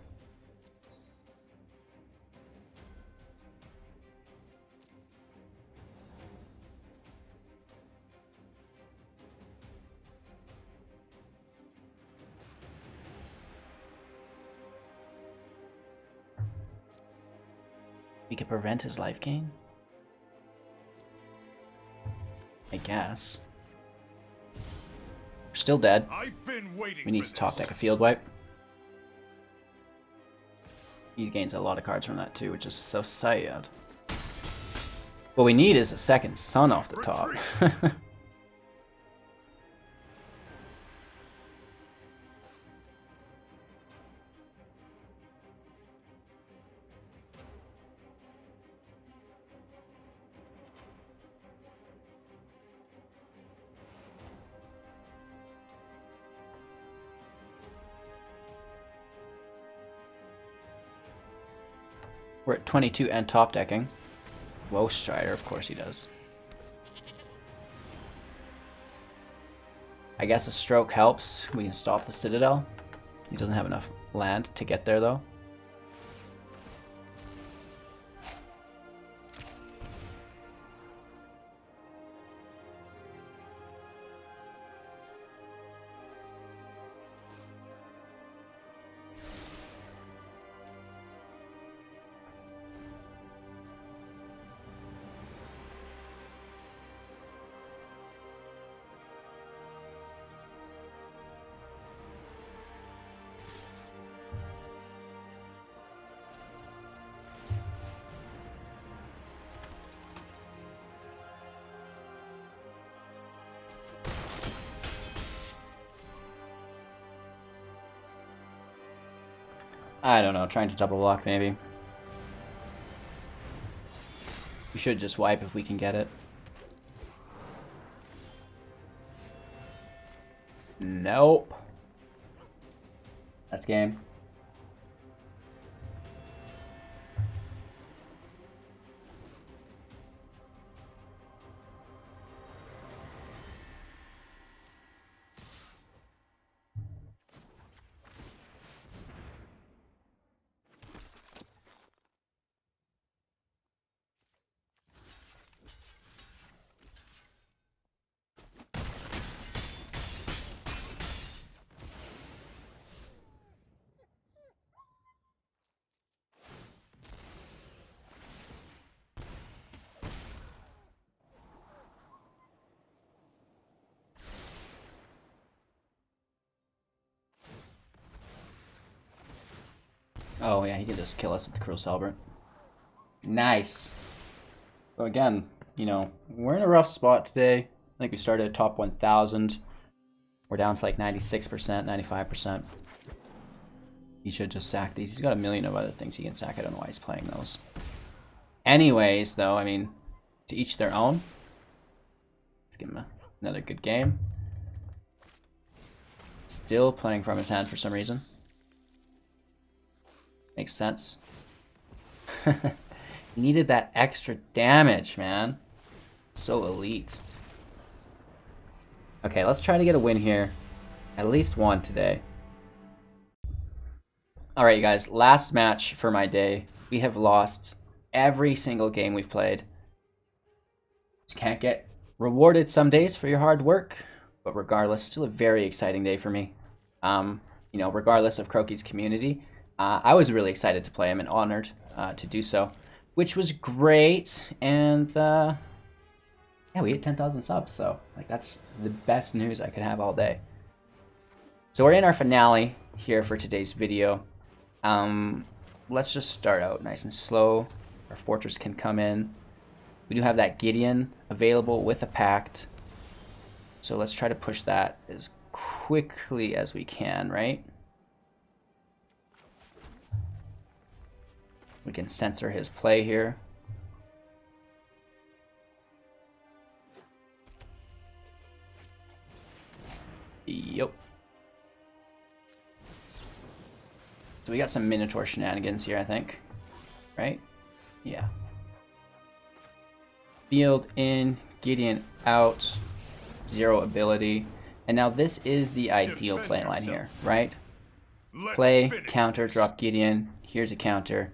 Speaker 1: We could prevent his life gain? I guess. We're still dead.
Speaker 2: I've been waiting
Speaker 1: We need
Speaker 2: for
Speaker 1: to top
Speaker 2: this.
Speaker 1: deck a field wipe. He gains a lot of cards from that too, which is so sad. What we need is a second sun off the top. We're at 22 and top decking. Whoa, Strider, of course he does. I guess a stroke helps. We can stop the Citadel. He doesn't have enough land to get there, though. I don't know, trying to double block maybe. We should just wipe if we can get it. Nope. That's game. Oh yeah, he can just kill us with the Cruel Celebrant. Nice. So again, you know, we're in a rough spot today. I think we started at top 1,000. We're down to like 96%, 95%. He should just sack these. He's got a million of other things he can sack. I don't know why he's playing those. Anyways, though, I mean, to each their own. Let's give him another good game. Still playing from his hand for some reason. Makes sense. Needed that extra damage, man. So elite. Okay, let's try to get a win here. At least one today. Alright, you guys. Last match for my day. We have lost every single game we've played. Just can't get rewarded some days for your hard work. But regardless, still a very exciting day for me. You know, regardless of Croaky's community, I was really excited to play him and honored to do so, which was great. And yeah, we hit 10,000 subs, so like that's the best news I could have all day. So we're in our finale here for today's video. Let's just start out nice and slow. Our fortress can come in. We do have that Gideon available with a pact. So let's try to push that as quickly as we can, right? We can censor his play here. Yup. So we got some Minotaur shenanigans here, I think. Right? Yeah. Field in, Gideon out, 0 ability. And now this is the ideal play line here, right? Play, counter, drop Gideon, here's a counter,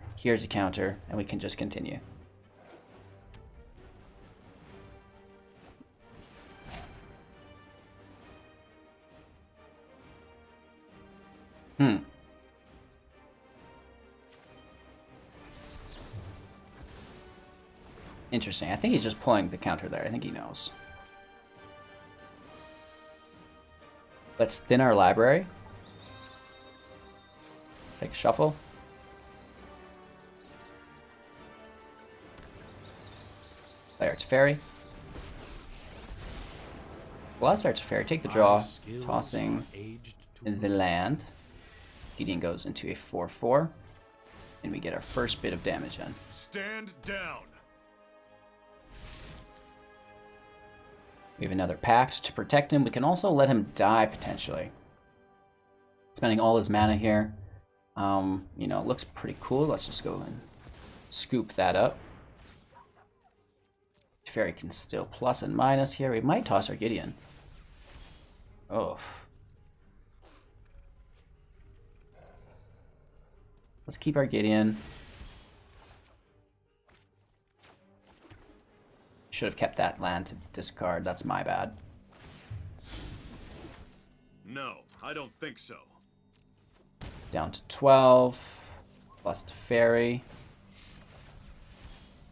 Speaker 1: and we can just continue. Interesting. I think he's just pulling the counter there. I think he knows. Let's thin our library. Take a shuffle. Play our Teferi. Bless our Teferi. Take the draw. Tossing the land. Gideon goes into a 4/4. And we get our first bit of damage in.
Speaker 2: Stand down.
Speaker 1: We have another pact to protect him. We can also let him die, potentially. Spending all his mana here. You know, it looks pretty cool. Let's just go and scoop that up. Teferi can still plus and minus here. We might toss our Gideon. Oh. Let's keep our Gideon. Should have kept that land to discard. That's my bad.
Speaker 2: No, I don't think so.
Speaker 1: Down to 12. Plus Teferi.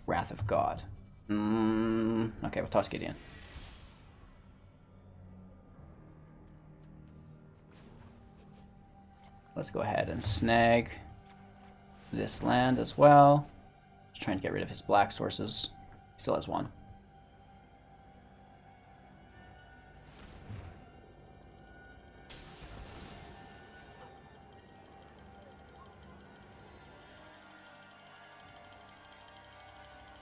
Speaker 1: Wrath of God. Okay, we'll toss Gideon. Let's go ahead and snag this land as well. Just trying to get rid of his black sources. He still has one.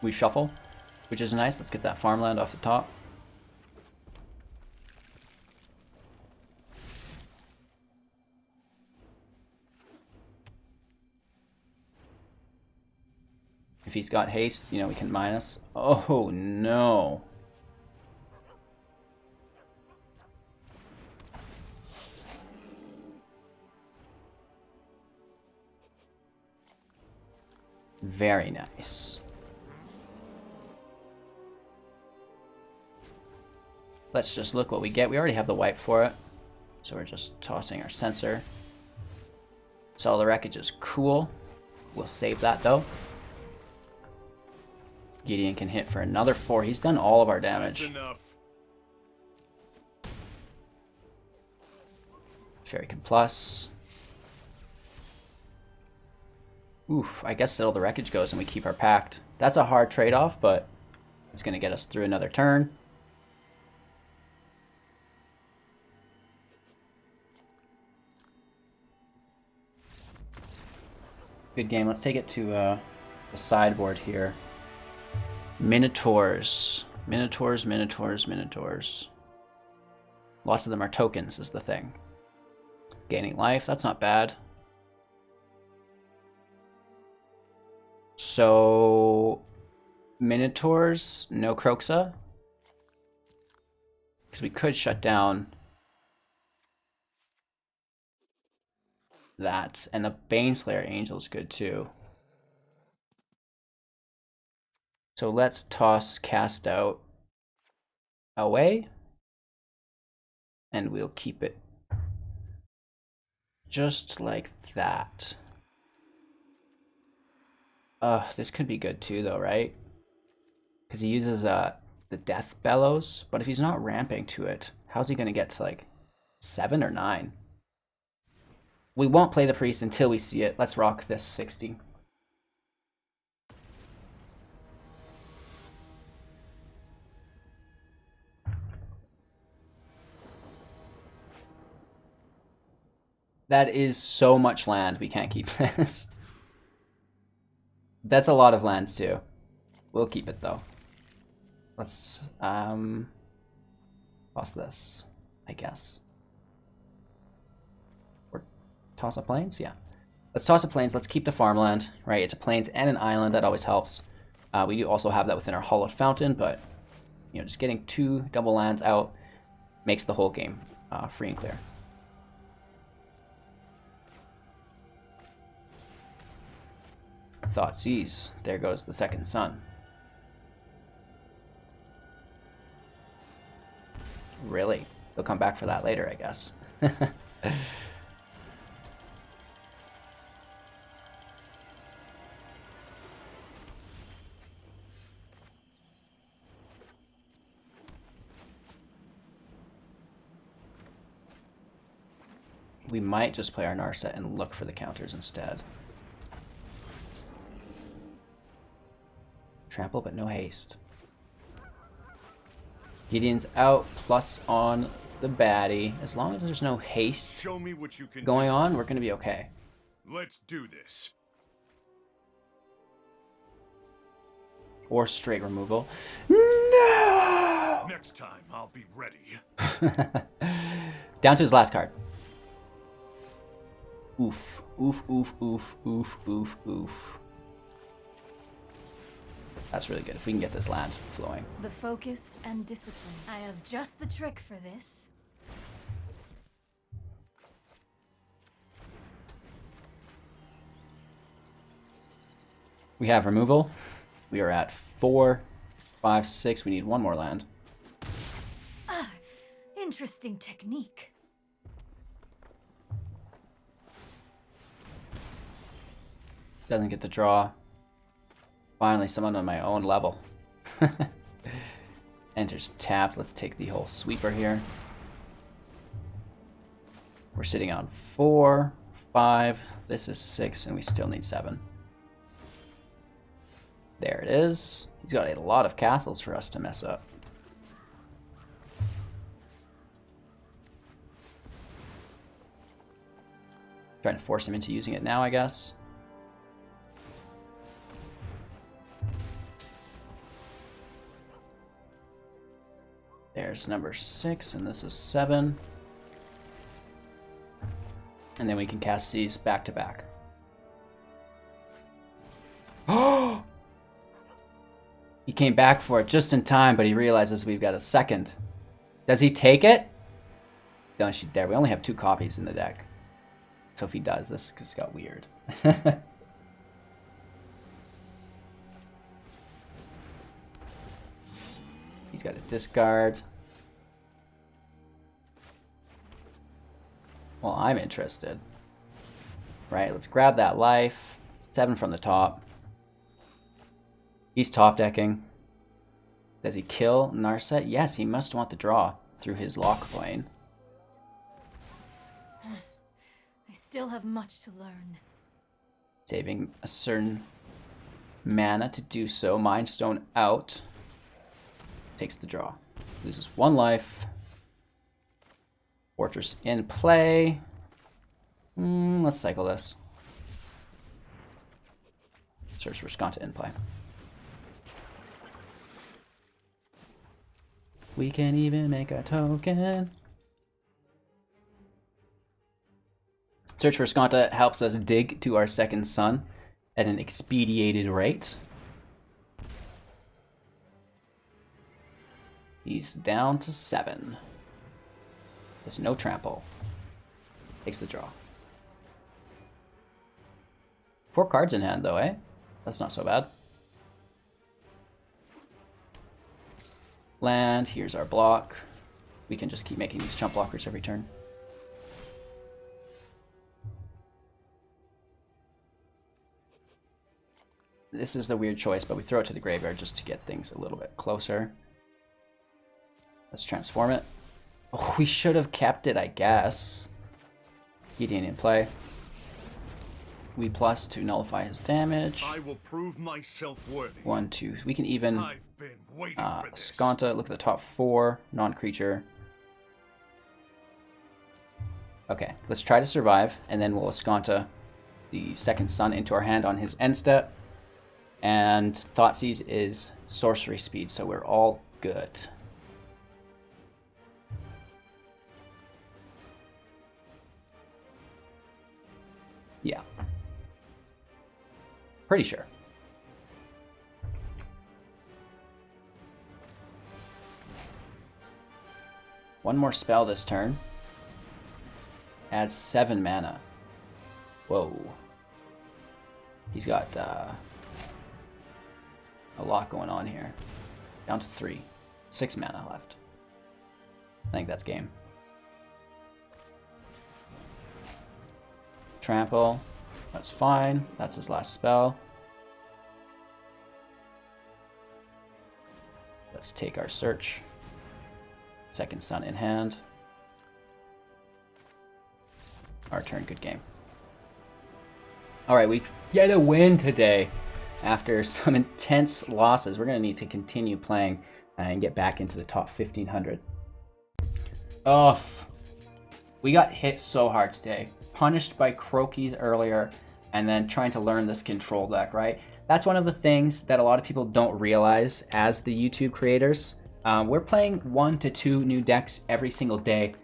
Speaker 1: We shuffle, which is nice. Let's get that farmland off the top. If he's got haste, you know, we can minus. Oh no. Very nice. Let's just look what we get. We already have the wipe for it. So we're just tossing our Censor. Settle the Wreckage is cool. We'll save that though. Gideon can hit for another 4. He's done all of our damage.
Speaker 2: That's enough.
Speaker 1: Teferi can plus. Oof, I guess Settle the Wreckage goes and we keep our Pact. That's a hard trade-off, but it's going to get us through another turn. Good game. Let's take it to the sideboard here. Minotaurs. Minotaurs, Minotaurs, Minotaurs. Lots of them are tokens is the thing. Gaining life, that's not bad. So, Minotaurs, no Croxa. Because we could shut down that. And the Baneslayer Angel's good too. So let's toss Cast Out away. And we'll keep it just like that. This could be good too though, right? Because he uses the Death Bellows, but if he's not ramping to it, how's he gonna get to like 7 or 9? We won't play the Priest until we see it. Let's rock this 60. That is so much land, we can't keep this. That's a lot of land too. We'll keep it though. Let's toss this, I guess. Or toss a plains? Yeah. Let's toss a plains, let's keep the farmland, right? It's a plains and an island, that always helps. We do also have that within our Hollowed Fountain, but you know, just getting 2 double lands out makes the whole game free and clear. Thoughtseize. There goes the second sun. Really? They'll come back for that later, I guess. We might just play our Narset and look for the counters instead. Trample, but no haste. Gideon's out, plus on the baddie. As long as there's no haste
Speaker 2: Show me what you can
Speaker 1: going on, we're going to be okay.
Speaker 2: Let's do this.
Speaker 1: Or straight removal. No!
Speaker 2: Next time, I'll be ready.
Speaker 1: Down to his last card. Oof. Oof, oof, oof, oof, oof, oof. That's really good if we can get this land flowing.
Speaker 5: The focused and disciplined. I have just the trick for this.
Speaker 1: We have removal. We are at 4, 5, 6. We need 1 more land.
Speaker 5: Interesting technique.
Speaker 1: Doesn't get the draw. Finally, someone on my own level. Enters tapped. Let's take the whole sweeper here. We're sitting on 4, 5. This is 6, and we still need 7. There it is. He's got a lot of castles for us to mess up. Trying to force him into using it now, I guess. There's number 6, and this is 7. And then we can cast these back to back. Oh! He came back for it just in time, but he realizes we've got a second. Does he take it? No, there. We only have 2 copies in the deck. So if he does, this just got weird. He's got a discard. Well, I'm interested. Right, let's grab that life. 7 from the top. He's top decking. Does he kill Narset? Yes, he must want the draw through his Lockcoin.
Speaker 5: I still have much to learn.
Speaker 1: Saving a certain mana to do so. Mind Stone out. Takes the draw. Loses 1 life. Fortress in play. Let's cycle this. Search for Azcanta in play. We can even make a token. Search for Azcanta helps us dig to our second sun at an expedited rate. He's down to 7. There's no trample. Takes the draw. 4 cards in hand though, eh? That's not so bad. Land, here's our block. We can just keep making these chump blockers every turn. This is the weird choice, but we throw it to the graveyard just to get things a little bit closer. Let's transform it. Oh, we should have kept it, I guess. Gideon in play. We plus to nullify his damage.
Speaker 2: I will prove myself worthy.
Speaker 1: 1, 2. We can even
Speaker 2: I've been waiting for this.
Speaker 1: Azcanta. Look at the top 4. Non-creature. Okay, let's try to survive, and then we'll Azcanta the second sun into our hand on his end step. And Thoughtseize is sorcery speed, so we're all good. Yeah. Pretty sure. One more spell this turn. Adds 7 mana. Whoa. He's got a lot going on here. Down to 3. 6 mana left. I think that's game. Trample. That's fine. That's his last spell. Let's take our search. Second sun in hand. Our turn, good game. Alright, we get a win today. After some intense losses, we're going to need to continue playing and get back into the top 1500. Oh, we got hit so hard today. Punished by Croakies earlier, and then trying to learn this control deck, right? That's one of the things that a lot of people don't realize as the YouTube creators. We're playing 1 to 2 new decks every single day,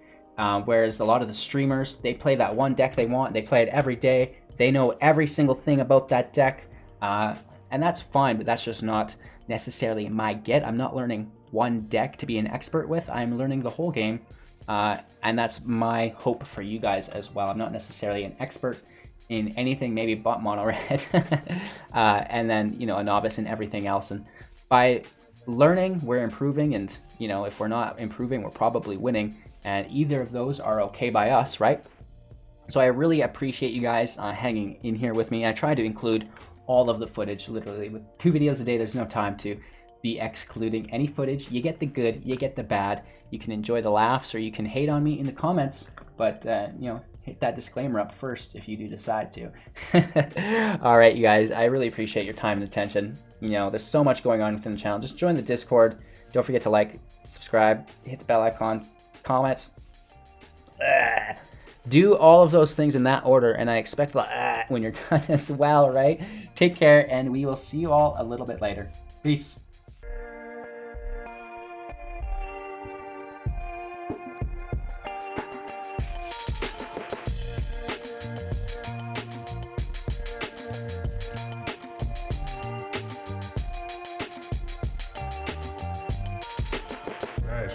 Speaker 1: whereas a lot of the streamers, they play that one deck they want, they play it every day, they know every single thing about that deck, and that's fine, but that's just not necessarily my get. I'm not learning one deck to be an expert with, I'm learning the whole game. And that's my hope for you guys as well. I'm not necessarily an expert in anything, maybe but mono red, and then, you know, a novice in everything else. And by learning, we're improving, and, you know, if we're not improving, we're probably winning. And either of those are okay by us, right? So I really appreciate you guys hanging in here with me. I try to include all of the footage, literally with 2 videos a day. There's no time to be excluding any footage. You get the good, you get the bad. You can enjoy the laughs, or you can hate on me in the comments, but you know, hit that disclaimer up first if you do decide to. All right, you guys, I really appreciate your time and attention. You know, there's so much going on within the channel. Just join the Discord. Don't forget to like, subscribe, hit the bell icon, comment. Do all of those things in that order, and I expect when you're done as well, right? Take care, and we will see you all a little bit later. Peace.